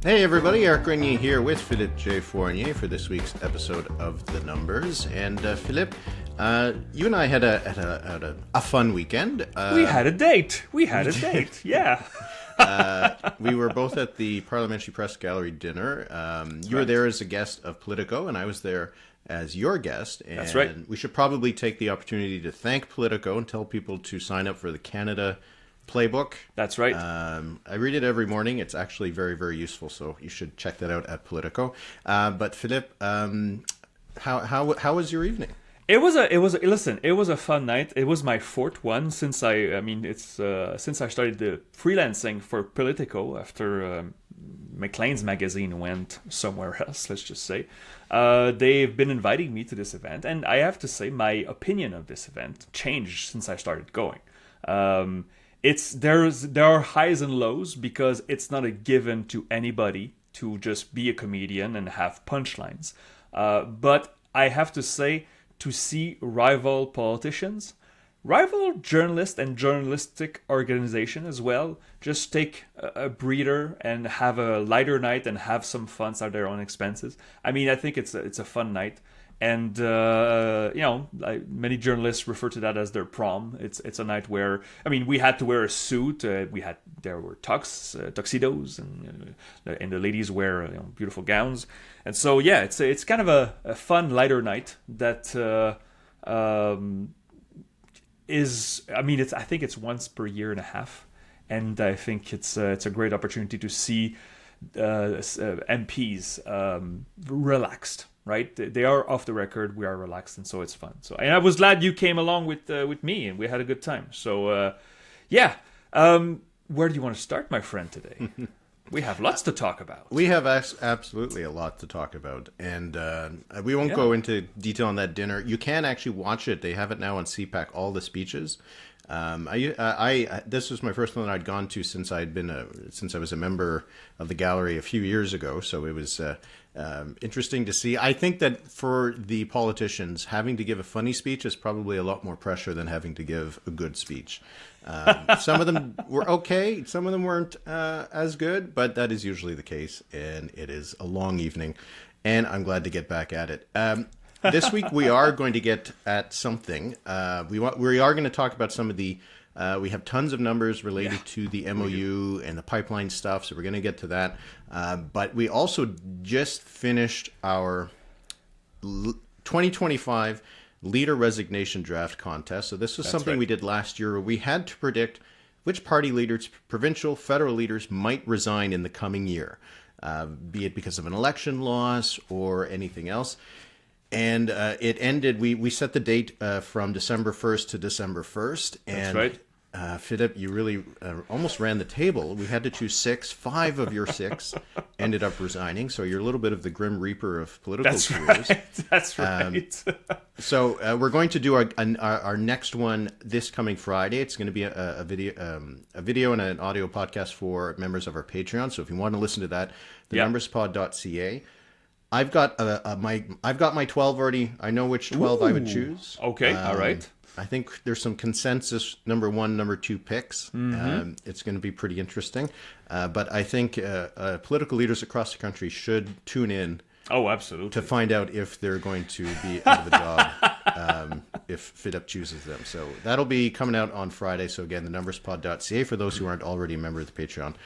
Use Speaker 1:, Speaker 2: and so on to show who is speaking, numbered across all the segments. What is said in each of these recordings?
Speaker 1: Hey everybody, Eric Grenier here with Philippe J. Fournier for this week's episode of The Numbers. And Philippe, you and I had a fun weekend.
Speaker 2: We had a date. Yeah.
Speaker 1: We were both at the Parliamentary Press Gallery dinner. You were there as a guest of Politico, and I was there as your guest. And
Speaker 2: that's right.
Speaker 1: We should probably take the opportunity to thank Politico and tell people to sign up for the Canada Playbook.
Speaker 2: That's right.
Speaker 1: I read it every morning. It's actually very, very useful, so you should check that out at Politico. But Philippe, how was your evening?
Speaker 2: It was a fun night. It was my fourth one since since I started the freelancing for Politico after Maclean's magazine went somewhere else, let's just say. They've been inviting me to this event, and I have to say my opinion of this event changed since I started going. There are highs and lows because it's not a given to anybody to just be a comedian and have punchlines. But I have to say, to see rival politicians, rival journalists and journalistic organization as well, just take a breather and have a lighter night and have some fun at their own expenses. I mean, I think it's a fun night. And, many journalists refer to that as their prom. It's a night where, we had to wear a suit. There were tuxedos, and the ladies wear beautiful gowns. And so, yeah, it's kind of a fun, lighter night that I think it's once per year and a half. And I think it's a great opportunity to see MPs relaxed. Right, they are off the record. We are relaxed, and so it's fun. And I was glad you came along with me, and we had a good time. So, where do you want to start, my friend? Today, we have lots to talk about.
Speaker 1: We have absolutely a lot to talk about, and we won't go into detail on that dinner. You can actually watch it. They have it now on CPAC. All the speeches. This was my first one that I'd gone to since I was a member of the gallery a few years ago. So it was interesting to see. I think that for the politicians, having to give a funny speech is probably a lot more pressure than having to give a good speech. Some of them were okay. Some of them weren't as good, but that is usually the case. And it is a long evening, and I'm glad to get back at it. This week we are going to get at something. We are going to talk about some of the. We have tons of numbers related to the MOU and the pipeline stuff, so we're going to get to that. But we also just finished our 2025 leader resignation draft contest. So this was something we did last year. We had to predict which party leaders, provincial, federal leaders, might resign in the coming year, be it because of an election loss or anything else. And it ended, we set the date from December 1st to December 1st. And,
Speaker 2: that's right.
Speaker 1: Philippe, you really almost ran the table. We had to choose 6. 5 of your 6 ended up resigning. So you're a little bit of the Grim Reaper of political careers.
Speaker 2: That's right.
Speaker 1: So we're going to do our next one this coming Friday. It's going to be a video and an audio podcast for members of our Patreon. So if you want to listen to that, thenumberspod.ca. I've got my 12 already. I know which 12 I would choose.
Speaker 2: Okay, all right.
Speaker 1: I think there's some consensus number 1, number 2 picks.
Speaker 2: Mm-hmm.
Speaker 1: It's going to be pretty interesting. But I think political leaders across the country should tune in.
Speaker 2: Oh, absolutely.
Speaker 1: To find out if they're going to be out of a job if Philippe chooses them. So that'll be coming out on Friday. So again, thenumberspod.ca for those who aren't already a member of the Patreon.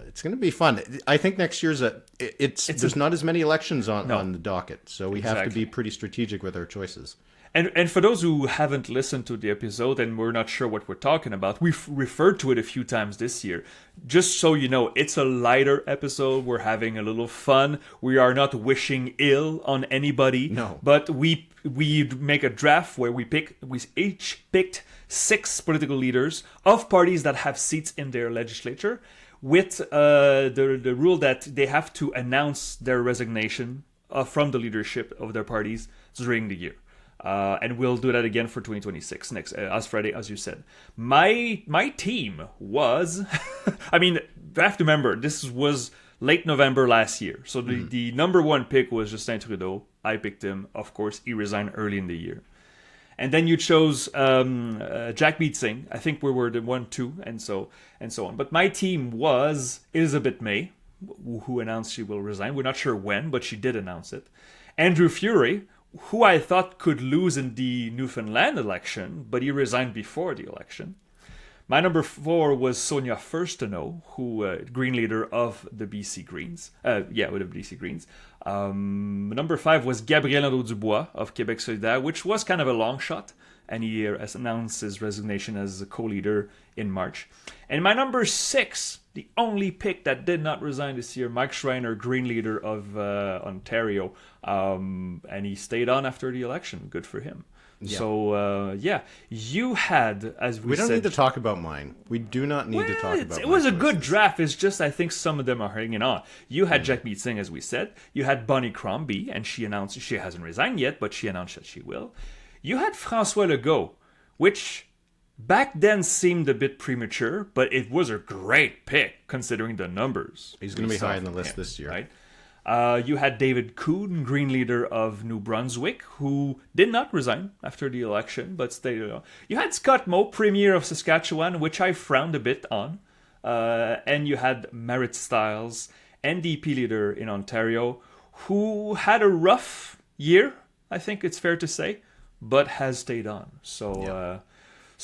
Speaker 1: It's going to be fun. I think next year's there's not as many elections on the docket, so we have to be pretty strategic with our choices.
Speaker 2: And for those who haven't listened to the episode and we're not sure what we're talking about, we've referred to it a few times this year. Just so you know, it's a lighter episode. We're having a little fun. We are not wishing ill on anybody.
Speaker 1: No.
Speaker 2: But we make a draft where we each picked 6 political leaders of parties that have seats in their legislature, with the rule that they have to announce their resignation from the leadership of their parties during the year. And we'll do that again for 2026 next as Friday, as you said. My team was, I have to remember, this was late November last year. So the number 1 pick was Justin Trudeau. I picked him. Of course, he resigned early in the year. And then you chose Jagmeet Singh. I think we were the 1-2, and so on. But my team was Elizabeth May, who announced she will resign. We're not sure when, but she did announce it. Andrew Furey, who I thought could lose in the Newfoundland election, but he resigned before the election. My number 4 was Sonia Furstenau, who Green leader of the BC Greens. With the BC Greens. Number 5 was Gabriel Nadeau-Dubois of Quebec Solidaire, which was kind of a long shot, and he announced his resignation as a co-leader in March. And my number 6, the only pick that did not resign this year, Mike Schreiner, Green leader of Ontario, and he stayed on after the election. Good for him. Yeah. So, you had, as we said...
Speaker 1: don't need to talk about mine. We do not need to talk about
Speaker 2: it was a good draft. It's just, I think some of them are hanging on. You had Jagmeet Singh, as we said. You had Bonnie Crombie, and she announced she hasn't resigned yet, but she announced that she will. You had François Legault, which back then seemed a bit premature, but it was a great pick, considering the numbers.
Speaker 1: He's going to be high on the list this year.
Speaker 2: Right? You had David Coon, Green leader of New Brunswick, who did not resign after the election, but stayed. You had Scott Moe, Premier of Saskatchewan, which I frowned a bit on. And you had Marit Stiles, NDP leader in Ontario, who had a rough year, I think it's fair to say, but has stayed on. So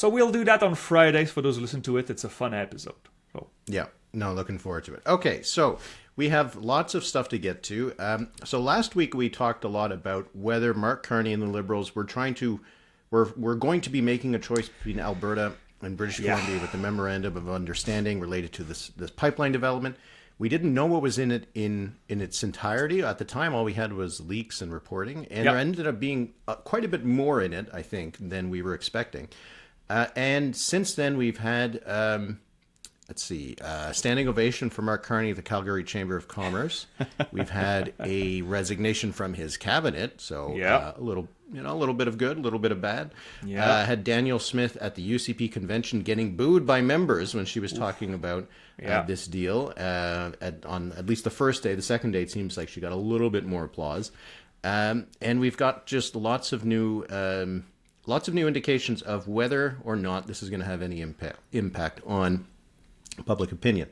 Speaker 2: we'll do that on Fridays for those who listen to it. It's a fun episode. So.
Speaker 1: Yeah, no, looking forward to it. Okay, so... we have lots of stuff to get to. So last week we talked a lot about whether Mark Carney and the Liberals were going to be making a choice between Alberta and British Columbia with the memorandum of understanding related to this pipeline development. We didn't know what was in it in its entirety at the time. All we had was leaks and reporting, and there ended up being quite a bit more in it, I think, than we were expecting. And since then we've had. Standing ovation for Mark Carney at the Calgary Chamber of Commerce. We've had a resignation from his cabinet, so a little bit of good, a little bit of bad. Had Danielle Smith at the UCP convention getting booed by members when she was talking about this deal on at least the first day. The second day, it seems like she got a little bit more applause. And we've got just lots of new indications of whether or not this is going to have any impact on public opinion.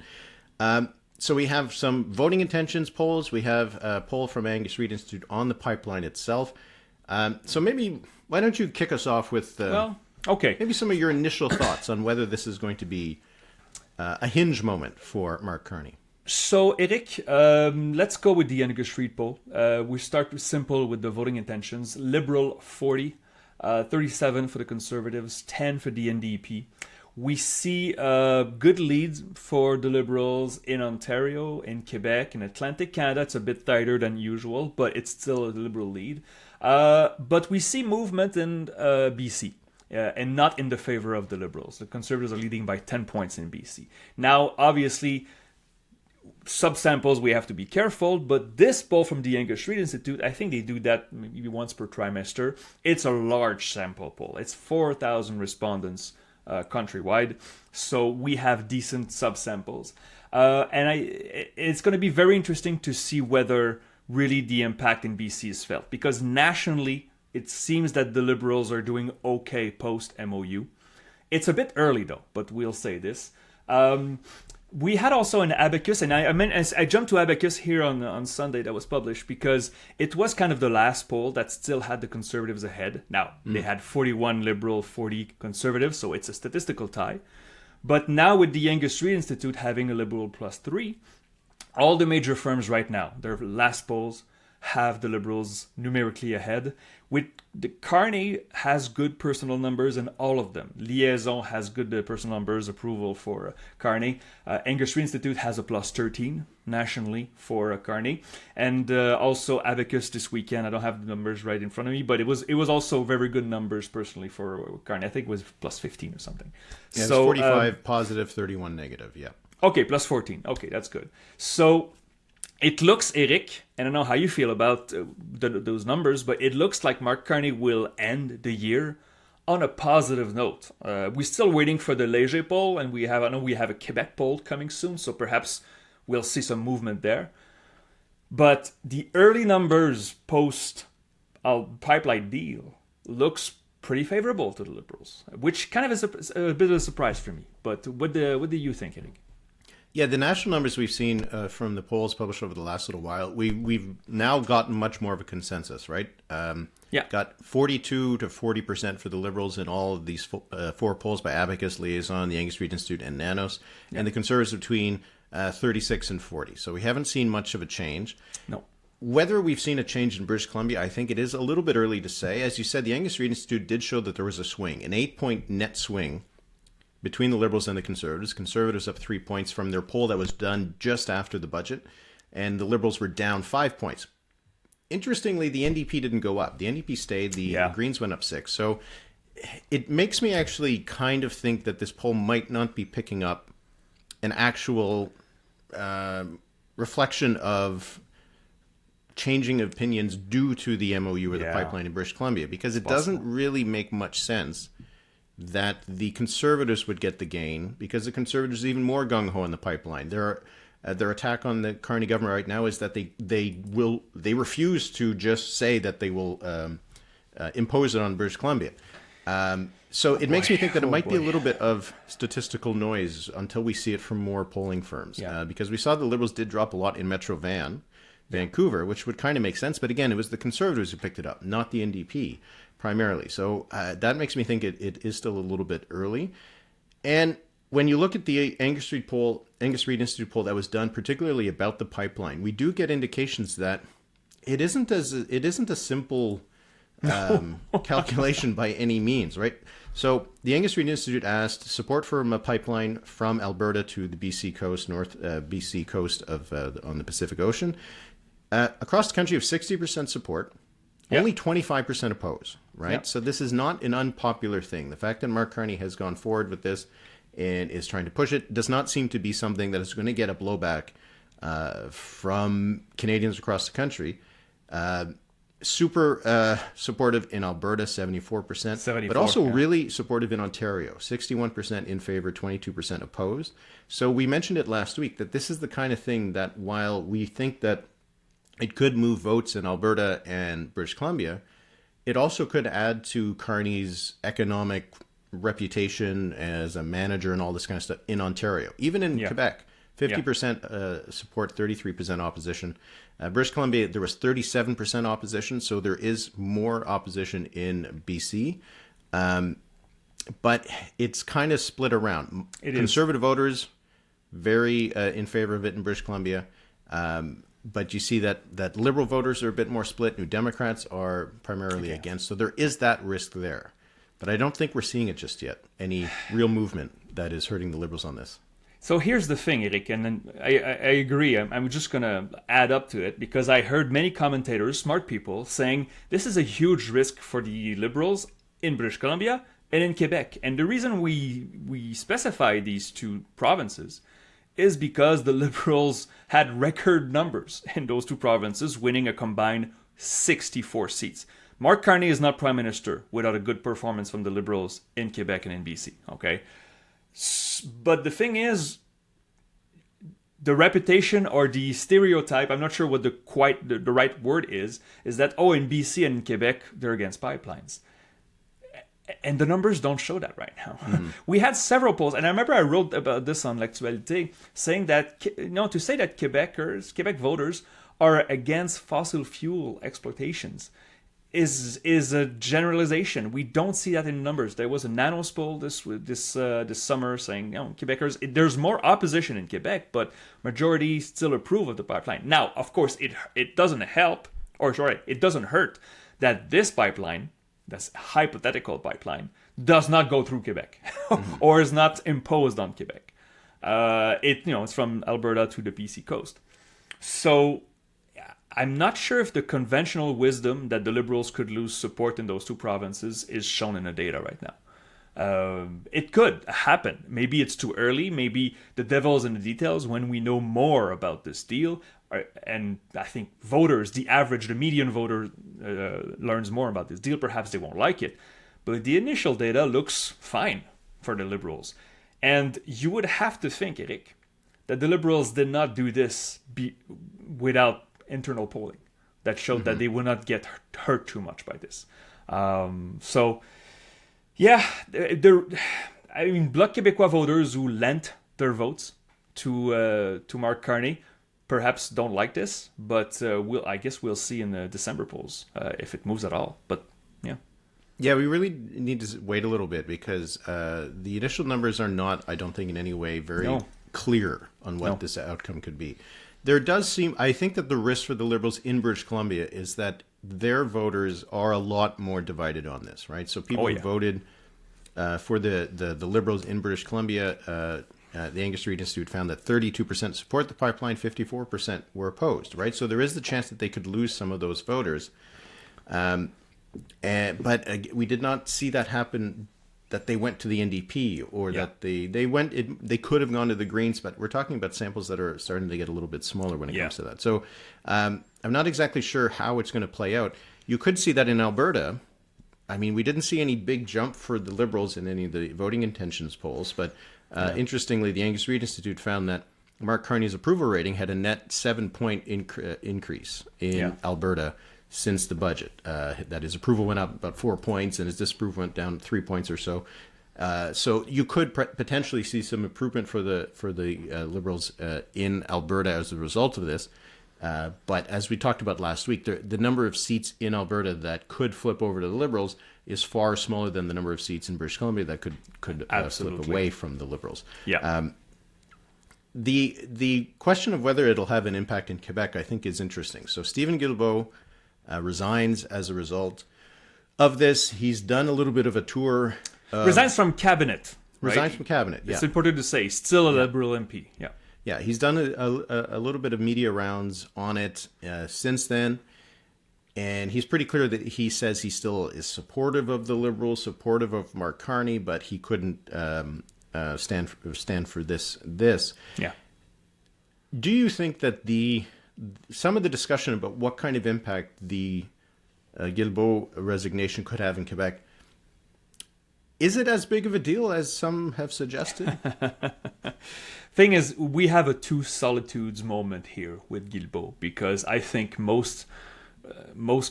Speaker 1: So we have some voting intentions polls. We have a poll from Angus Reid Institute on the pipeline itself. So maybe, why don't you kick us off with maybe some of your initial thoughts on whether this is going to be a hinge moment for Mark Carney.
Speaker 2: So, Eric, let's go with the Angus Reid poll. We start simple with the voting intentions. Liberal 40, 37 for the Conservatives, 10 for the NDP. We see good leads for the Liberals in Ontario, in Quebec, in Atlantic Canada. It's a bit tighter than usual, but it's still a Liberal lead. But we see movement in BC, and not in the favor of the Liberals. The Conservatives are leading by 10 points in BC. Now, obviously, subsamples, we have to be careful, but this poll from the Angus Reid Institute, I think they do that maybe once per trimester. It's a large sample poll. It's 4,000 respondents countrywide, so we have decent subsamples, it's going to be very interesting to see whether really the impact in BC is felt, because nationally it seems that the Liberals are doing okay post MOU. It's a bit early though, but we'll say this. We had also an Abacus, and I jumped to Abacus here on Sunday that was published because it was kind of the last poll that still had the Conservatives ahead. Now, they had 41 Liberal, 40 Conservative, so it's a statistical tie. But now with the Angus Reid Institute having a Liberal +3, all the major firms right now, their last polls, have the Liberals numerically ahead. With the Carney has good personal numbers in all of them. Liaison has good personal numbers, approval for Carney. Angus Reid Institute has a +13 nationally for Carney. And also Abacus this weekend, I don't have the numbers right in front of me, but it was also very good numbers personally for Carney. I think it was +15 or something.
Speaker 1: Yeah, so, 45 positive, 31 negative, yeah.
Speaker 2: Okay, +14. Okay, that's good. So it looks, Eric, and I don't know how you feel about those numbers, but it looks like Mark Carney will end the year on a positive note. We're still waiting for the Léger poll, and I know we have a Quebec poll coming soon, so perhaps we'll see some movement there. But the early numbers post pipeline deal looks pretty favorable to the Liberals, which kind of is a bit of a surprise for me. But what do you think, Eric?
Speaker 1: Yeah, the national numbers we've seen from the polls published over the last little while, we've now gotten much more of a consensus, right?
Speaker 2: Yeah.
Speaker 1: Got 42 to 40% for the Liberals in all of these four polls by Abacus, Liaison, the Angus Reid Institute, and Nanos, and the Conservatives between 36 and 40. So we haven't seen much of a change.
Speaker 2: No.
Speaker 1: Whether we've seen a change in British Columbia, I think it is a little bit early to say. As you said, the Angus Reid Institute did show that there was a swing, an 8-point net swing between the Liberals and the Conservatives. Conservatives up 3 points from their poll that was done just after the budget, and the Liberals were down 5 points. Interestingly, the NDP didn't go up. The NDP stayed. The Greens went up 6. So it makes me actually kind of think that this poll might not be picking up an actual reflection of changing opinions due to the MOU or the pipeline in British Columbia, because it doesn't really make much sense that the Conservatives would get the gain, because the Conservatives are even more gung-ho on the pipeline. Their attack on the Carney government right now is that they refuse to just say that they will impose it on British Columbia. So it makes me think that it might be a little bit of statistical noise until we see it from more polling firms. Because we saw the Liberals did drop a lot in Metro Vancouver, which would kind of make sense. But again, it was the Conservatives who picked it up, not the NDP primarily. So that makes me think it is still a little bit early. And when you look at the Angus Reid Institute poll that was done particularly about the pipeline, we do get indications that it isn't a simple calculation by any means, right? So the Angus Reid Institute asked support for a pipeline from Alberta to the BC coast, North BC coast of on the Pacific Ocean. Across the country of 60% support, only 25% oppose, right? Yep. So this is not an unpopular thing. The fact that Mark Carney has gone forward with this and is trying to push it does not seem to be something that is going to get a blowback from Canadians across the country. Super supportive in Alberta, 74%, but also really supportive in Ontario, 61% in favor, 22% opposed. So we mentioned it last week that this is the kind of thing that while we think that it could move votes in Alberta and British Columbia, it also could add to Carney's economic reputation as a manager and all this kind of stuff in Ontario. Even in Quebec, 50% support, 33% opposition. British Columbia, there was 37% opposition, so there is more opposition in BC. But it's kind of split around. Conservative voters, very in favor of it in British Columbia. But you see that Liberal voters are a bit more split. New Democrats are primarily against. So there is that risk there. But I don't think we're seeing it just yet. Any real movement that is hurting the Liberals on this.
Speaker 2: So here's the thing, Eric, and then I agree. I'm just going to add up to it because I heard many commentators, smart people, saying this is a huge risk for the Liberals in British Columbia and in Quebec. And the reason we specify these two provinces is because the Liberals had record numbers in those two provinces, winning a combined 64 seats. Mark Carney is not prime minister without a good performance from the Liberals in Quebec and in BC, okay? But the thing is, the reputation or the stereotype, I'm not sure what the right word is that, in BC and in Quebec, they're against pipelines. And the numbers don't show that right now. Mm-hmm. We had several polls, and I remember I wrote about this on L'Actualité, saying that, to say that Quebec voters are against fossil fuel exploitations is a generalization. We don't see that in numbers. There was a Nanos poll this summer saying, Quebecers, there's more opposition in Quebec, but majority still approve of the pipeline. Now, of course, it doesn't it doesn't hurt that this pipeline, this hypothetical pipeline, does not go through Quebec or is not imposed on Quebec. It's from Alberta to the BC coast. So I'm not sure if the conventional wisdom that the Liberals could lose support in those two provinces is shown in the data right now. It could happen. Maybe it's too early. Maybe the devil's in the details when we know more about this deal. And I think the median voter learns more about this deal. Perhaps they won't like it. But the initial data looks fine for the Liberals. And you would have to think, Eric, that the Liberals did not do this without internal polling that showed that they would not get hurt too much by this. Bloc Québécois voters who lent their votes to Mark Carney perhaps don't like this, but I guess we'll see in the December polls if it moves at all. But yeah.
Speaker 1: Yeah, we really need to wait a little bit because the initial numbers are not, I don't think, in any way very clear on what this outcome could be. There does seem, I think that the risk for the Liberals in British Columbia is that their voters are a lot more divided on this, right? So people who voted for the Liberals in British Columbia, the Angus Reid Institute found that 32% support the pipeline, 54% were opposed, right? So there is the chance that they could lose some of those voters. But we did not see that happen, that they went to the NDP or that they could have gone to the Greens, but we're talking about samples that are starting to get a little bit smaller when it comes to that. So I'm not exactly sure how it's going to play out. You could see that in Alberta. I mean, we didn't see any big jump for the Liberals in any of the voting intentions polls, but interestingly, the Angus Reid Institute found that Mark Carney's approval rating had a net 7-point increase in Alberta since the budget. That his approval went up about 4 points and his disapproval went down 3 points or so. So you could potentially see some improvement for the Liberals in Alberta as a result of this. But as we talked about last week, the number of seats in Alberta that could flip over to the Liberals is far smaller than the number of seats in British Columbia that could flip away from the Liberals.
Speaker 2: Yeah.
Speaker 1: The question of whether it'll have an impact in Quebec, I think, is interesting. So Steven Guilbeault resigns as a result of this. He's done a little bit of a tour.
Speaker 2: Resigns from cabinet. Right?
Speaker 1: Resigns from cabinet,
Speaker 2: It's important to say. Still a Liberal MP. Yeah.
Speaker 1: Yeah, he's done a little bit of media rounds on it since then. And he's pretty clear that he says he still is supportive of the Liberals, supportive of Mark Carney, but he couldn't stand for this.
Speaker 2: Yeah.
Speaker 1: Do you think that some of the discussion about what kind of impact the Guilbeault resignation could have in Quebec, is it as big of a deal as some have suggested?
Speaker 2: Thing is, we have a two solitudes moment here with Guilbeault, because I think most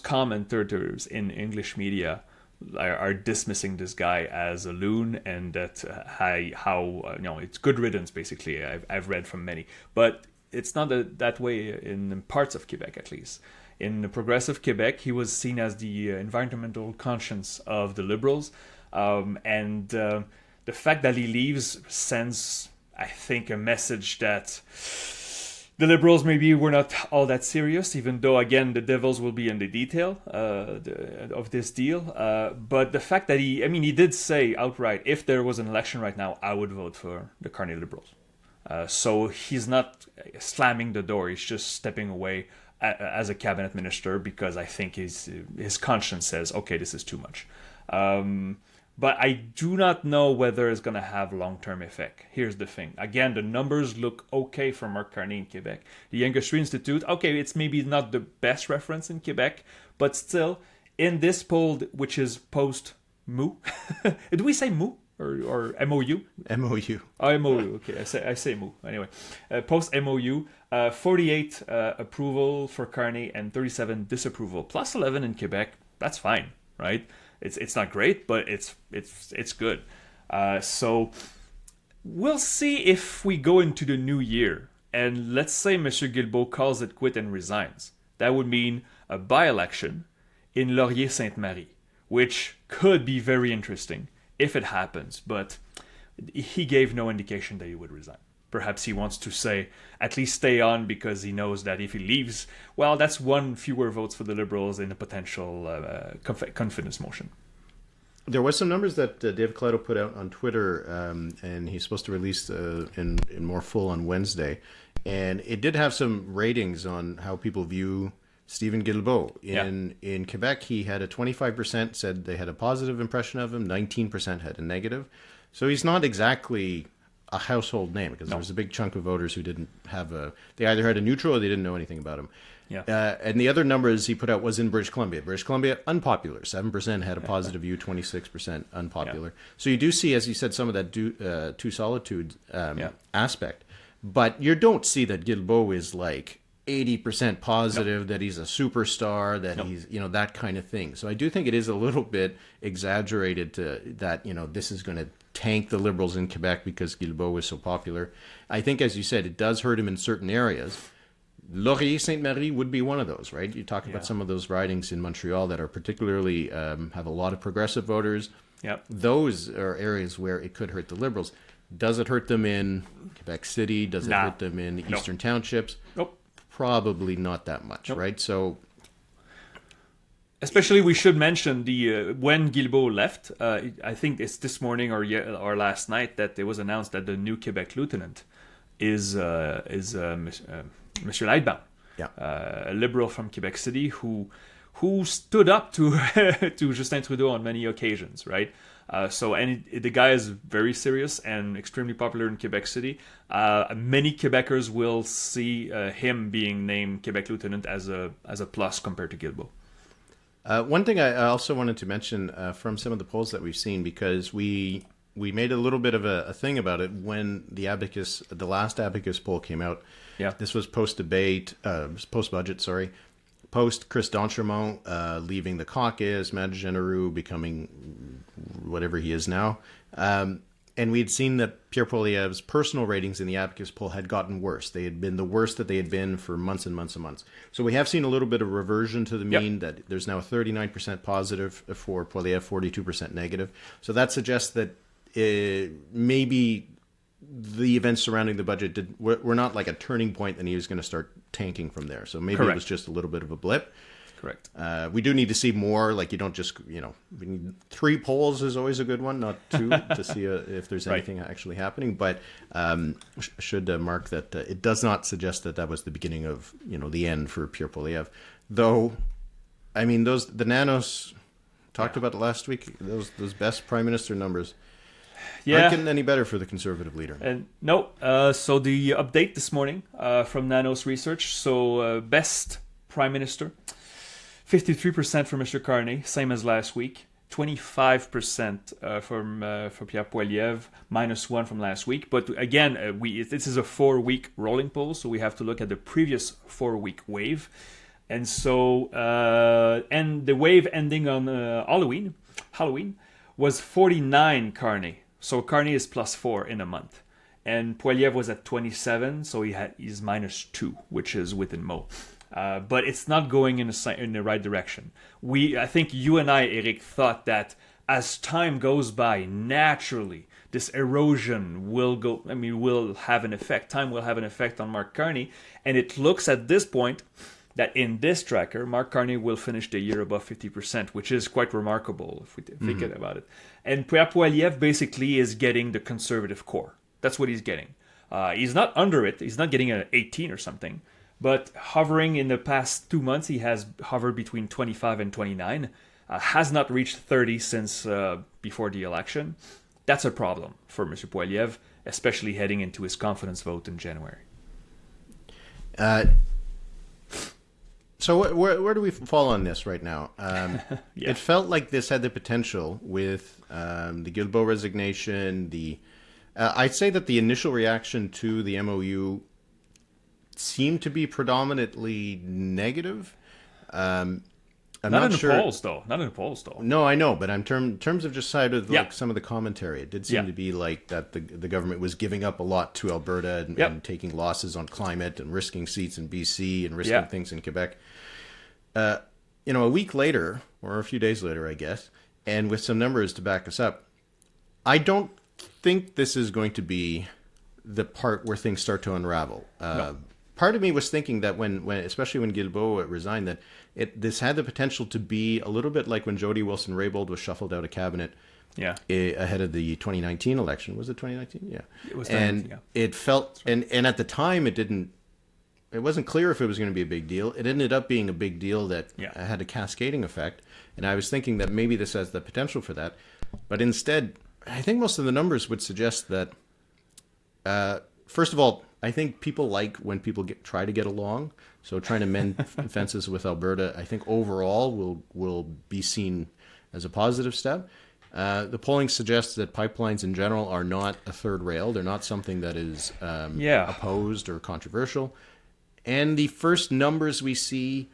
Speaker 2: commentators in English media are dismissing this guy as a loon, and that it's good riddance, basically. I've read from many, but it's not that way in parts of Quebec, at least. In the progressive Quebec, he was seen as the environmental conscience of the Liberals, and the fact that he leaves sends, I think, a message that the Liberals maybe were not all that serious, even though, again, the devils will be in the detail of this deal. But the fact that he did say outright, if there was an election right now, I would vote for the Carney Liberals. So he's not slamming the door. He's just stepping away as a cabinet minister, because I think his conscience says, okay, this is too much. But I do not know whether it's going to have long-term effect. Here's the thing. Again, the numbers look okay for Mark Carney in Quebec. The Angus Reid Institute, okay, it's maybe not the best reference in Quebec, but still, in this poll, which is post-MOU, do we say MOU or MOU?
Speaker 1: MOU.
Speaker 2: Oh, MOU, okay, I say MOU. Anyway, post-MOU, 48 approval for Carney and 37 disapproval, plus 11 in Quebec. That's fine, right? It's not great, but it's good. So we'll see if we go into the new year, and let's say Monsieur Guilbeault calls it quit and resigns. That would mean a by-election in Laurier-Sainte-Marie, which could be very interesting if it happens. But he gave no indication that he would resign. Perhaps he wants to say, at least stay on, because he knows that if he leaves, well, that's one fewer votes for the Liberals in a potential confidence motion.
Speaker 1: There was some numbers that David Coletto put out on Twitter, and he's supposed to release in more full on Wednesday. And it did have some ratings on how people view Steven Guilbeault. In Quebec, he had a 25% said they had a positive impression of him, 19% had a negative. So he's not exactly a household name, because there was a big chunk of voters who didn't have they either had a neutral or they didn't know anything about him. Yeah. And the other numbers he put out was in British Columbia. British Columbia, unpopular. 7% had a positive view, 26% unpopular. Yeah. So you do see, as you said, some of that two solitude aspect. But you don't see that Guilbeault is like 80% positive that he's a superstar, that he's, that kind of thing. So I do think it is a little bit exaggerated to that, this is going to tank the Liberals in Quebec because Guilbeault was so popular. I think, as you said, it does hurt him in certain areas. Laurier-Sainte-Marie would be one of those, right? You talk about some of those ridings in Montreal that are particularly, have a lot of progressive voters.
Speaker 2: Yep.
Speaker 1: Those are areas where it could hurt the Liberals. Does it hurt them in Quebec City? Does it hurt them in Eastern Townships?
Speaker 2: Nope.
Speaker 1: Probably not that much, right? So,
Speaker 2: especially we should mention the when Guilbeault left. I think it's this morning or last night that it was announced that the new Quebec lieutenant is Monsieur Lightbound, a liberal from Quebec City who stood up to to Justin Trudeau on many occasions, right? The guy is very serious and extremely popular in Quebec City. Many Quebecers will see him being named Quebec lieutenant as a plus compared to Guilbeault.
Speaker 1: One thing I also wanted to mention from some of the polls that we've seen, because we made a little bit of a thing about it when the last Abacus poll came out.
Speaker 2: Yeah,
Speaker 1: this was post-debate, post-budget, sorry. Post Chris d'Entremont leaving the caucus, Mad Genereux becoming whatever he is now. And we'd seen that Pierre Poilievre's personal ratings in the Abacus poll had gotten worse. They had been the worst that they had been for months and months and months. So we have seen a little bit of reversion to the mean, that there's now 39% positive for Poilievre, 42% negative. So that suggests that maybe the events surrounding the budget were not like a turning point and he was going to start tanking from there. So maybe it was just a little bit of a blip.
Speaker 2: Correct.
Speaker 1: We do need to see more. Like, you don't just, we need 3 polls is always a good one, not 2, to see if there's anything actually happening. But should mark that it does not suggest that was the beginning of, the end for Pierre Poilievre. Though, I mean, the nanos talked about last week, those best prime minister numbers. Aren't getting any better for the Conservative leader.
Speaker 2: And so the update this morning from Nanos Research. So best Prime Minister, 53% for Mr. Carney, same as last week. 25% for Pierre Poilievre, -1 from last week. But again, this is a 4-week rolling poll, so we have to look at the previous 4-week wave. And so, and the wave ending on Halloween was 49 Carney. So Carney is +4 in a month. And Poilievre was at 27, so he's -2, which is within Mo. But it's not going in the right direction. I think you and I, Eric, thought that as time goes by, naturally, this erosion will have an effect. Time will have an effect on Mark Carney. And it looks at this point that in this tracker, Mark Carney will finish the year above 50%, which is quite remarkable if we think about it. And Pierre Poilievre basically is getting the conservative core. That's what he's getting. He's not under it. He's not getting an 18 or something. But hovering in the past 2 months, he has hovered between 25 and 29. Has not reached 30 since before the election. That's a problem for Mr. Poilievre, especially heading into his confidence vote in January.
Speaker 1: So where do we fall on this right now? It felt like this had the potential with the Guilbeault resignation. I'd say that the initial reaction to the MOU seemed to be predominantly negative. I'm not sure.
Speaker 2: Not in the polls, though.
Speaker 1: No, I know, but in terms of just side of some of the commentary, it did seem to be like that the government was giving up a lot to Alberta and taking losses on climate and risking seats in BC and risking things in Quebec. A week later, or a few days later, I guess, and with some numbers to back us up, I don't think this is going to be the part where things start to unravel. No. Part of me was thinking that when especially when Guilbeault resigned, that this had the potential to be a little bit like when Jody Wilson-Raybould was shuffled out of cabinet ahead of the 2019 election. Was it 2019? Yeah.
Speaker 2: It was
Speaker 1: 2019, it felt, and at the time it wasn't clear if it was going to be a big deal. It ended up being a big deal that had a cascading effect. And I was thinking that maybe this has the potential for that. But instead, I think most of the numbers would suggest that, first of all, I think people like when people try to get along. So trying to mend fences with Alberta, I think overall will be seen as a positive step. The polling suggests that pipelines in general are not a third rail. They're not something that is opposed or controversial. And the first numbers we see,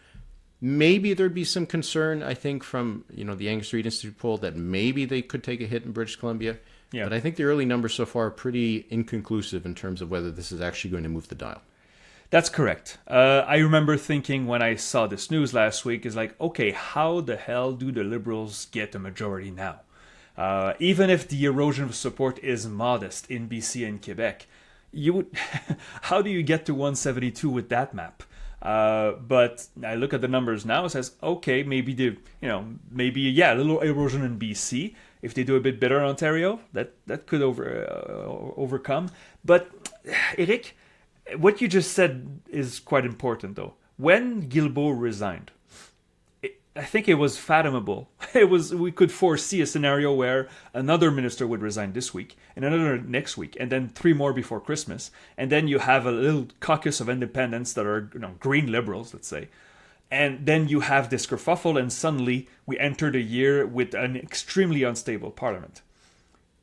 Speaker 1: maybe there'd be some concern, I think, from the Angus Reid Institute poll that maybe they could take a hit in British Columbia.
Speaker 2: Yeah.
Speaker 1: But I think the early numbers so far are pretty inconclusive in terms of whether this is actually going to move the dial.
Speaker 2: That's correct. I remember thinking when I saw this news last week, is like, okay, how the hell do the Liberals get a majority now? Even if the erosion of support is modest in BC and Quebec, how do you get to 172 with that map? But I look at the numbers now. It says, okay, maybe a little erosion in BC. If they do a bit better in Ontario, that could overcome. But Eric, what you just said is quite important, though. When Guilbeault resigned, I think it was fathomable. We could foresee a scenario where another minister would resign this week, and another next week, and then 3 more before Christmas, and then you have a little caucus of independents that are green liberals, let's say, and then you have this kerfuffle, and suddenly we enter the year with an extremely unstable parliament.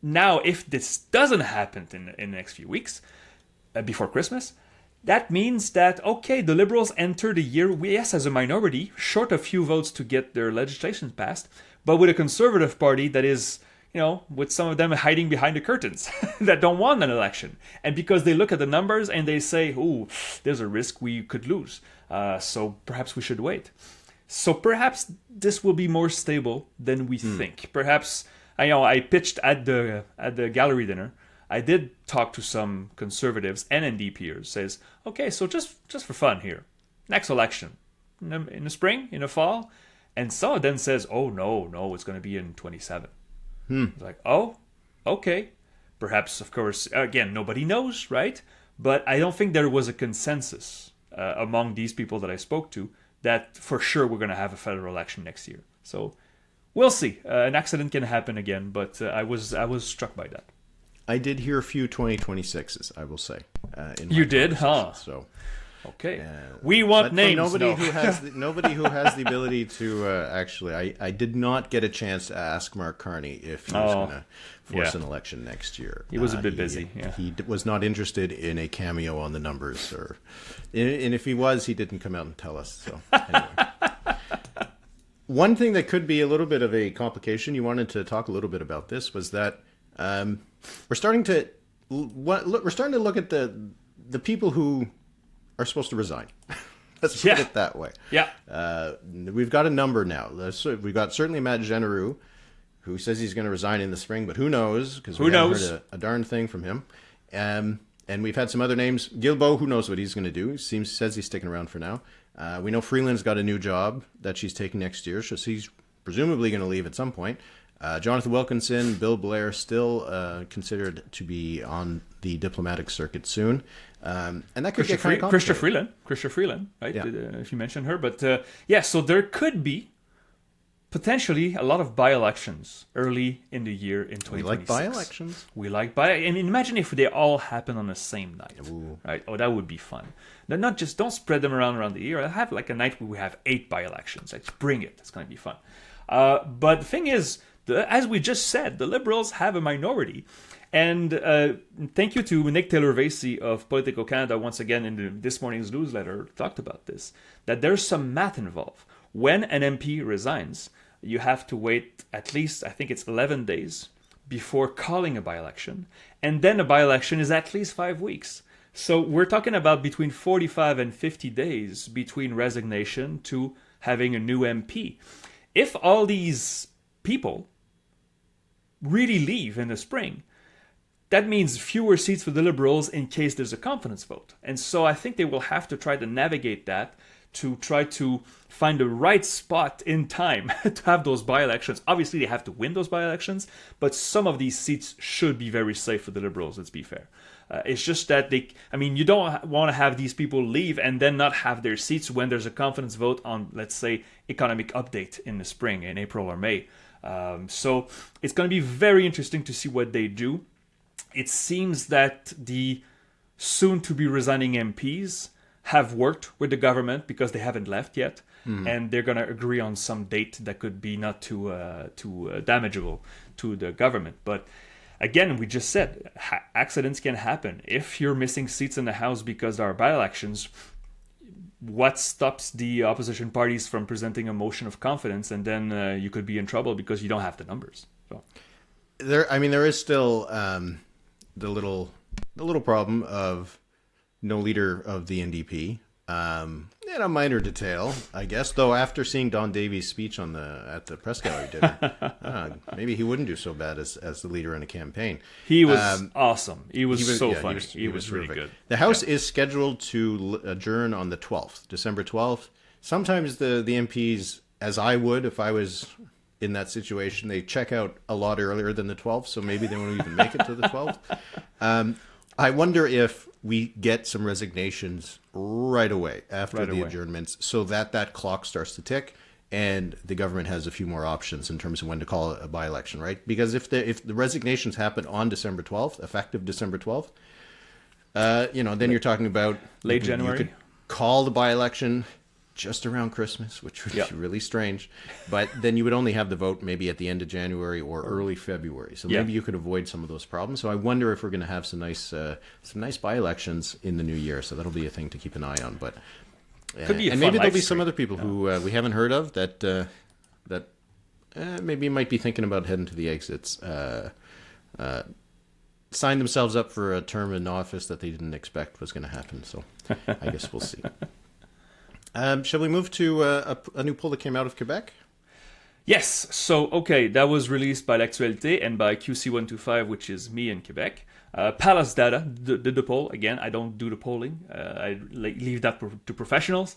Speaker 2: Now, if this doesn't happen in the next few weeks, before Christmas, that means that, okay, the Liberals enter the year, yes, as a minority, short a few votes to get their legislation passed, but with a Conservative Party that is, with some of them hiding behind the curtains, that don't want an election. And because they look at the numbers and they say, ooh, there's a risk we could lose, so perhaps we should wait. So perhaps this will be more stable than we think. Perhaps, I pitched at the gallery dinner. I did talk to some Conservatives and NDPers. Says, okay, so just for fun here, next election, in the spring, in the fall, and some of them says, oh no, it's going to be in 27. It's like, oh, okay, perhaps, of course, again, nobody knows, right? But I don't think there was a consensus among these people that I spoke to that for sure we're going to have a federal election next year. So we'll see. An accident can happen again, but I was struck by that.
Speaker 1: I did hear a few 2026s, I will say.
Speaker 2: You did, huh?
Speaker 1: So,
Speaker 2: okay. We want names.
Speaker 1: Nobody who has the ability to actually. I did not get a chance to ask Mark Carney if he was going to force an election next year.
Speaker 2: He was a bit busy. Yeah.
Speaker 1: He was not interested in a cameo on the numbers, and if he was, he didn't come out and tell us. So anyway. One thing that could be a little bit of a complication, you wanted to talk a little bit about this, was that. We're starting to look at the people who are supposed to resign. Let's put it that way.
Speaker 2: Yeah.
Speaker 1: We've got a number now. We've got certainly Matt Genereux, who says he's going to resign in the spring, but who knows? Because we haven't heard a darn thing from him. And we've had some other names. Guilbeault, who knows what he's going to do? Says he's sticking around for now. We know Freeland's got a new job that she's taking next year, so he's presumably going to leave at some point. Jonathan Wilkinson, Bill Blair, still considered to be on the diplomatic circuit soon. And that could get kind of complicated.
Speaker 2: Christa Freeland, right?
Speaker 1: Yeah.
Speaker 2: If you mentioned her. But so there could be potentially a lot of by-elections early in the year in 2026.
Speaker 1: We like by-elections.
Speaker 2: We like I mean, imagine if they all happen on the same night. Ooh. Right? Oh, that would be fun. Don't spread them around the year. Have like a night where we have 8 by-elections. Like, bring it. It's going to be fun. But the thing is, as we just said, the Liberals have a minority. And thank you to Nick Taylor-Vasey of Politico Canada, once again in this morning's newsletter, talked about this, that there's some math involved. When an MP resigns, you have to wait at least, I think it's 11 days before calling a by-election. And then a by-election is at least 5 weeks. So we're talking about between 45 and 50 days between resignation to having a new MP. If all these people really leave in the spring, that means fewer seats for the Liberals in case there's a confidence vote. And so I think they will have to try to navigate that to try to find the right spot in time to have those by-elections. Obviously, they have to win those by-elections, but some of these seats should be very safe for the Liberals, let's be fair. It's just that you don't want to have these people leave and then not have their seats when there's a confidence vote on, let's say, economic update in the spring, in April or May. So it's going to be very interesting to see what they do. It seems that the soon-to-be resigning MPs have worked with the government because they haven't left yet, and they're going to agree on some date that could be not too damageable to the government. But again, we just said accidents can happen. If you're missing seats in the House because there are by-elections, what stops the opposition parties from presenting a motion of confidence, and then you could be in trouble because you don't have the numbers. So
Speaker 1: there is still the little problem of no leader of the NDP. And a minor detail, I guess. Though after seeing Don Davies' speech at the press gallery dinner, maybe he wouldn't do so bad as the leader in a campaign.
Speaker 2: He was awesome. He was so funny. He was really
Speaker 1: terrific.
Speaker 2: good.
Speaker 1: The House is scheduled to adjourn on the 12th, December 12th. Sometimes the MPs, as I would if I was in that situation, they check out a lot earlier than the 12th, so maybe they won't even make it to the 12th. I wonder if we get some resignations right away after the adjournments, so that clock starts to tick and the government has a few more options in terms of when to call a by-election, right? Because if the resignations happen on December 12th, effective December 12th, then you're talking about
Speaker 2: late January.
Speaker 1: You could call the by-election just around Christmas, which would be really strange. But then you would only have the vote maybe at the end of January or early February. So maybe you could avoid some of those problems. So I wonder if we're going to have some nice by-elections in the new year. So that'll be a thing to keep an eye on. But
Speaker 2: could be
Speaker 1: and maybe there'll be some other people who we haven't heard of that maybe might be thinking about heading to the exits. Sign themselves up for a term in office that they didn't expect was going to happen. So I guess we'll see. Shall we move to a new poll that came out of Quebec?
Speaker 2: Yes. So, that was released by L'Actualité and by QC125, which is me in Quebec. Palace Data did the poll. Again, I don't do the polling. I leave that to professionals.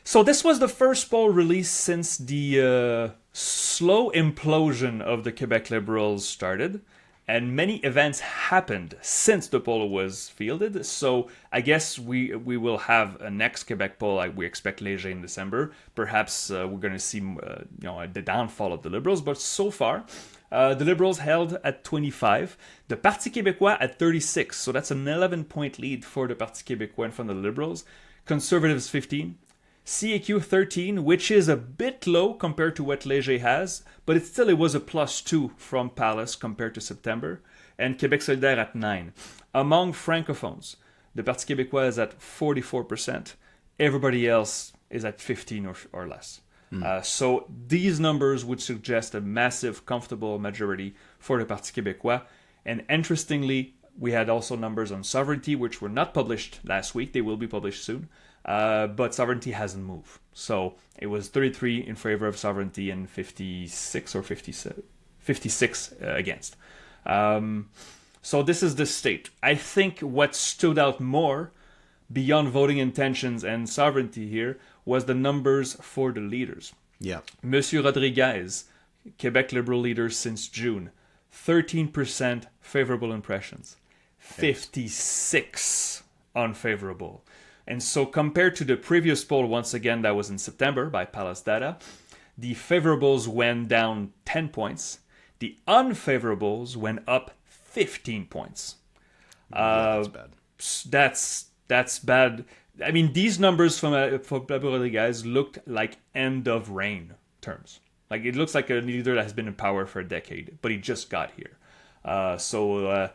Speaker 2: So this was the first poll released since the slow implosion of the Quebec Liberals started. And many events happened since the poll was fielded. So I guess we will have a next Quebec poll. We expect Léger in December. Perhaps we're going to see the downfall of the Liberals. But so far, the Liberals held at 25. The Parti Québécois at 36. So that's an 11-point lead for the Parti Québécois in front of the Liberals. Conservatives 15. CAQ 13, which is a bit low compared to what Léger has, but it was a +2 from Palace compared to September, and Québec Solidaire at 9. Among francophones, the Parti Québécois is at 44%. Everybody else is at 15 or less. So these numbers would suggest a massive, comfortable majority for the Parti Québécois. And interestingly, we had also numbers on sovereignty, which were not published last week. They will be published soon. But sovereignty hasn't moved. So it was 33 in favor of sovereignty and 56 against. So this is the state. I think what stood out more beyond voting intentions and sovereignty here was the numbers for the leaders.
Speaker 1: Yeah.
Speaker 2: Monsieur Rodriguez, Quebec Liberal leader since June, 13% favorable impressions, 56 unfavorable. And so compared to the previous poll, once again, that was in September by Palace Data, the favorables went down 10 points. The unfavorables went up 15 points.
Speaker 1: That's bad.
Speaker 2: That's bad. I mean, these numbers for Pablo Rodriguez looked like end of reign terms. Like, it looks like a leader that has been in power for a decade, but he just got here. So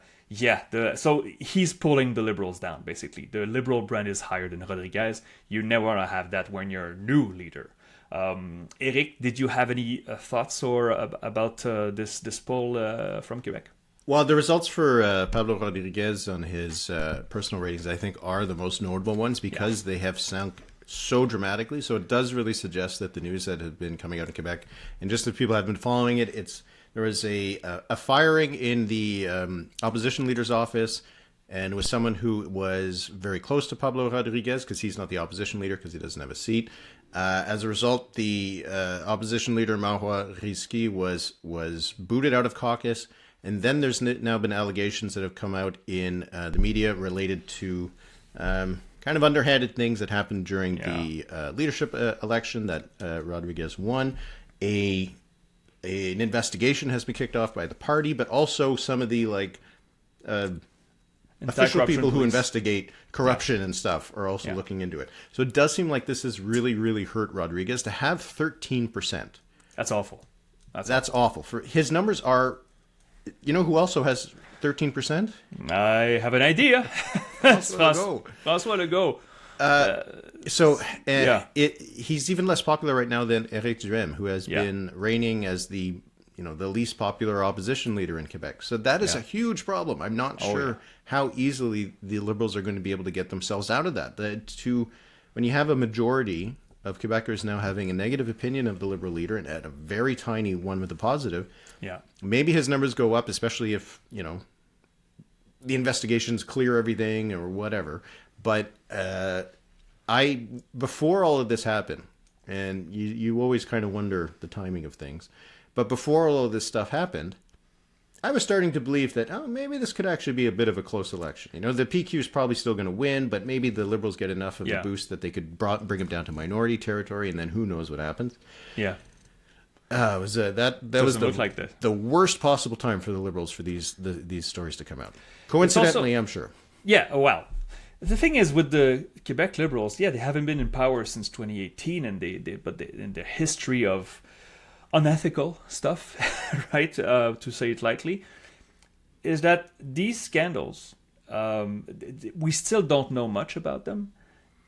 Speaker 2: he's pulling the Liberals down, basically. The Liberal brand is higher than Rodriguez. You never want to have that when you're a new leader. Eric, did you have any thoughts about this poll from Quebec?
Speaker 1: Well, the results for Pablo Rodriguez on his personal ratings, I think, are the most notable ones because they have sunk so dramatically. So it does really suggest that the news that had been coming out of Quebec, and just if people have been following it, there was a firing in the opposition leader's office, and it was someone who was very close to Pablo Rodriguez because he's not the opposition leader because he doesn't have a seat. As a result, the opposition leader, Marois Risky, was booted out of caucus. And then there's now been allegations that have come out in the media related to kind of underhanded things that happened during the leadership election that Rodriguez won. An investigation has been kicked off by the party, but also some of the official people who investigate corruption and stuff are also looking into it. So it does seem like this has really, really hurt Rodriguez to have 13%.
Speaker 2: That's awful.
Speaker 3: That's awful. For his numbers are. You know who also has 13%?
Speaker 2: I have an idea.
Speaker 3: François Legault.
Speaker 2: François Legault.
Speaker 1: He's even less popular right now than Éric Duhem, who has been reigning as the least popular opposition leader in Quebec. So that is a huge problem. I'm not sure how easily the Liberals are going to be able to get themselves out of that. When you have a majority of Quebecers now having a negative opinion of the Liberal leader and a very tiny one with a positive, maybe his numbers go up, especially if, the investigations clear everything or whatever. But before all of this happened, and you always kind of wonder the timing of things, but before all of this stuff happened, I was starting to believe that, maybe this could actually be a bit of a close election. The PQ is probably still going to win, but maybe the Liberals get enough of a boost that they could bring them down to minority territory, and then who knows what happens.
Speaker 2: Yeah.
Speaker 1: That was the worst possible time for the Liberals for these stories to come out. Coincidentally, I'm sure.
Speaker 2: Yeah, well, the thing is with the Quebec Liberals, they haven't been in power since 2018, and but in their history of unethical stuff, right, to say it lightly, is that these scandals, we still don't know much about them.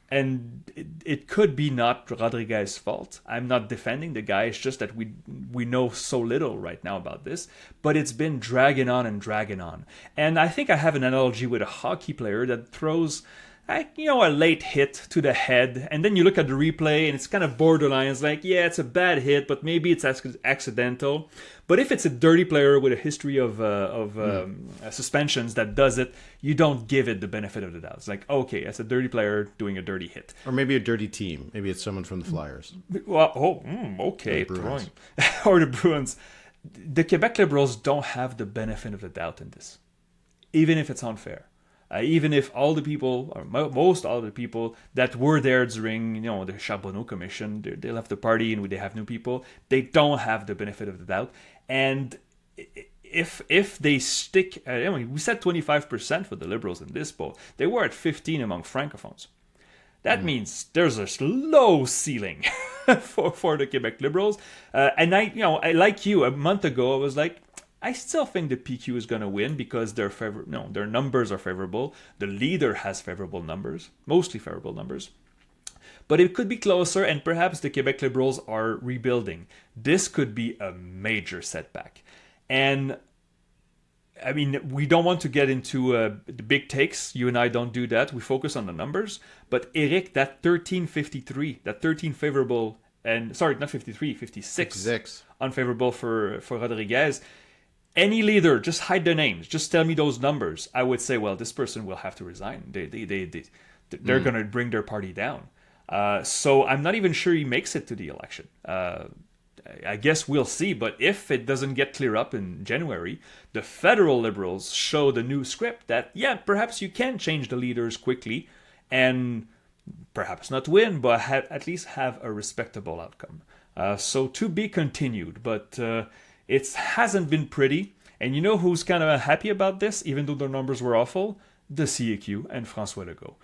Speaker 2: And it could be not Rodriguez's fault. I'm not defending the guy. It's just that we know so little right now about this. But it's been dragging on and dragging on. And I think I have an analogy with a hockey player that throws a late hit to the head, and then you look at the replay and it's kind of borderline. It's like, it's a bad hit, but maybe it's accidental. But if it's a dirty player with a history of suspensions that does it, you don't give it the benefit of the doubt. It's like, okay, it's a dirty player doing a dirty hit.
Speaker 1: Or maybe a dirty team. Maybe it's someone from the Flyers.
Speaker 2: Well, okay. Or the Bruins. The Quebec Liberals don't have the benefit of the doubt in this, even if it's unfair. Even if all the people, or most all the people that were there during, the Charbonneau Commission, they left the party and they have new people, they don't have the benefit of the doubt. And if they stick, we said 25% for the Liberals in this poll. They were at 15 among Francophones. That means there's a low ceiling for the Quebec Liberals. And I like you, a month ago, I was like, I still think the PQ is going to win because their numbers are favorable. The leader has favorable numbers, mostly favorable numbers. But it could be closer, and perhaps the Quebec Liberals are rebuilding. This could be a major setback. And, we don't want to get into the big takes. You and I don't do that. We focus on the numbers. But Eric, that 1353, that 13 favorable, and sorry, not 53, 56 unfavorable for Rodriguez. Any leader, just hide their names. Just tell me those numbers. I would say, well, this person will have to resign. They're going to bring their party down. So I'm not even sure he makes it to the election. I guess we'll see. But if it doesn't get clear up in January, the federal Liberals show the new script that, perhaps you can change the leaders quickly and perhaps not win, but at least have a respectable outcome. So to be continued. But it hasn't been pretty. And you know who's kind of happy about this, even though their numbers were awful? The CAQ and François Legault.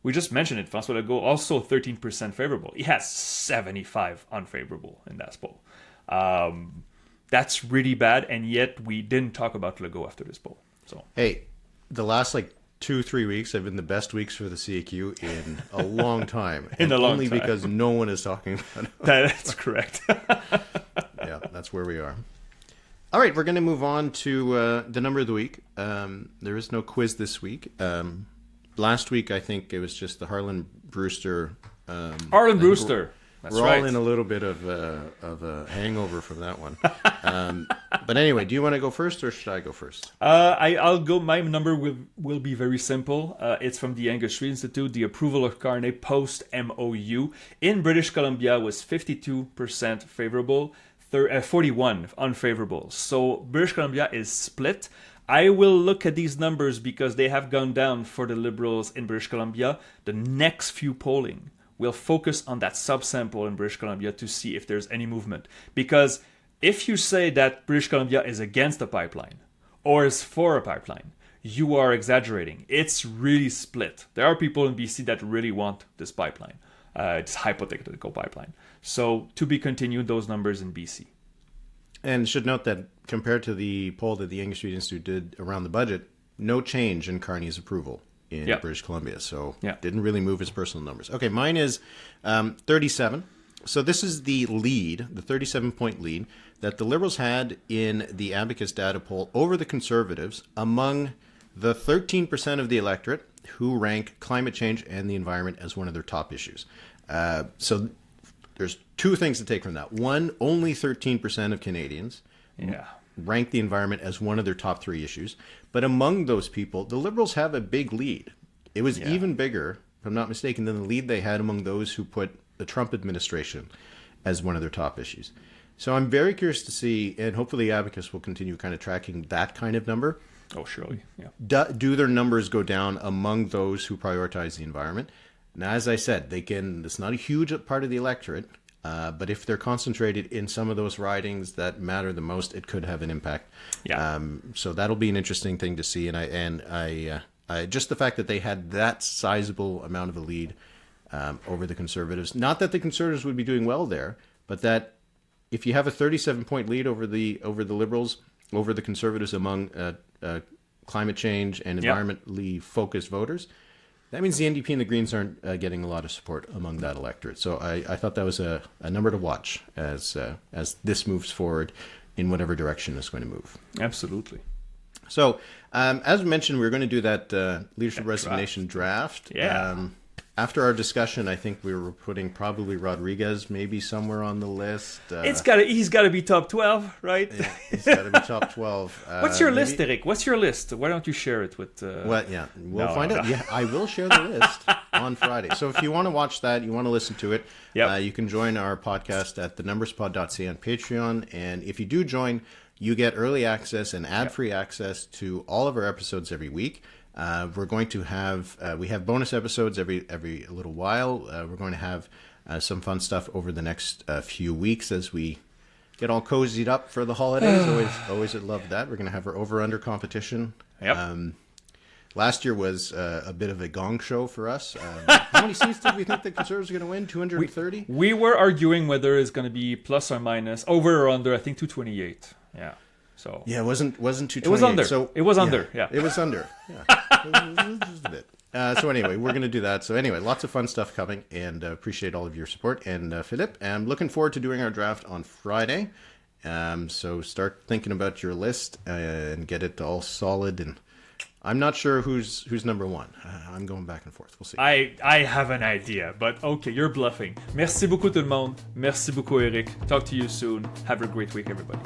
Speaker 2: We just mentioned it. François Legault also 13% favorable. He has 75 unfavorable in that poll. That's really bad, and yet we didn't talk about Legault after this poll. So
Speaker 1: hey, the last 2-3 weeks have been the best weeks for the CAQ in a long time. Only because no one is talking about it.
Speaker 2: That's correct.
Speaker 1: Yeah, that's where we are. All right, we're going to move on to the number of the week. There is no quiz this week. Last week, I think it was just the Harlan Brewster.
Speaker 2: Harlan Brewster. That's
Speaker 1: we're
Speaker 2: right.
Speaker 1: all in a little bit of a hangover from that one. But anyway, do you want to go first or should I go first?
Speaker 2: I'll go. My number will be very simple. It's from the Angus Street Institute. The approval of Carney post MOU in British Columbia was 52% favorable, 41 unfavorable. So British Columbia is split. I will look at these numbers because they have gone down for the Liberals in British Columbia. The next few polling will focus on that subsample in British Columbia to see if there's any movement. Because if you say that British Columbia is against a pipeline or is for a pipeline, you are exaggerating. It's really split. There are people in BC that really want this pipeline. It's hypothetical pipeline. So to be continued, those numbers in BC.
Speaker 1: And should note that compared to the poll that the Angus Street Institute did around the budget, no change in Carney's approval. in
Speaker 2: Yeah.
Speaker 1: British Columbia. So
Speaker 2: Yeah.
Speaker 1: didn't really move his personal numbers. Okay, mine is 37. So this is the lead, the 37-point lead that the Liberals had in the Abacus data poll over the Conservatives among the 13% of the electorate who rank climate change and the environment as one of their top issues. So there's two things to take from that. One, only 13% of Canadians
Speaker 2: Yeah.
Speaker 1: rank the environment as one of their top three issues. But among those people, the Liberals have a big lead. It was even bigger, if I'm not mistaken, than the lead they had among those who put the Trump administration as one of their top issues. So I'm very curious to see, and hopefully Abacus will continue kind of tracking that kind of number.
Speaker 2: Oh, surely. Yeah.
Speaker 1: Do their numbers go down among those who prioritize the environment? Now, as I said, it's not a huge part of the electorate, but if they're concentrated in some of those ridings that matter the most, it could have an impact.
Speaker 2: Yeah.
Speaker 1: So that'll be an interesting thing to see. And I just the fact that they had that sizable amount of a lead over the Conservatives, not that the Conservatives would be doing well there, but that if you have a 37-point lead over the Liberals, over the Conservatives among climate change and environmentally focused voters, that means the NDP and the Greens aren't getting a lot of support among that electorate. So I thought that was a number to watch as this moves forward in whatever direction it's going to move.
Speaker 2: Absolutely.
Speaker 1: So as mentioned, we were going to do that leadership resignation draft.
Speaker 2: Yeah.
Speaker 1: After our discussion, I think we were putting probably Rodriguez maybe somewhere on the list.
Speaker 2: He's got to be top 12, right?
Speaker 1: Yeah, he's got to be top 12.
Speaker 2: What's your list, Eric? What's your list? Why don't you share it with...
Speaker 1: Well, yeah, we'll find out. Yeah, I will share the list on Friday. So if you want to watch that, you want to listen to it, you can join our podcast at thenumberspod.ca on Patreon. And if you do join, you get early access and ad-free access to all of our episodes every week. We're going to have we have bonus episodes every little while. We're going to have some fun stuff over the next few weeks as we get all cozied up for the holidays. always love that. We're going to have our over-under competition.
Speaker 2: Yep.
Speaker 1: Last year was a bit of a gong show for us. How many seats did we think the Conservatives were going to win? 230?
Speaker 2: We were arguing whether it's going to be plus or minus, over or under, I think 228. Yeah. So
Speaker 1: yeah, it wasn't 228.
Speaker 2: It was under.
Speaker 1: So
Speaker 2: it was under. Yeah.
Speaker 1: It was under. Yeah. It was just a bit. So anyway, we're going to do that. So anyway, lots of fun stuff coming, and appreciate all of your support. And Philippe, I'm looking forward to doing our draft on Friday. So start thinking about your list and get it all solid. And I'm not sure who's number one. I'm going back and forth. We'll see.
Speaker 2: I have an idea, but okay, you're bluffing. Merci beaucoup tout le monde. Merci beaucoup, Eric. Talk to you soon. Have a great week, everybody.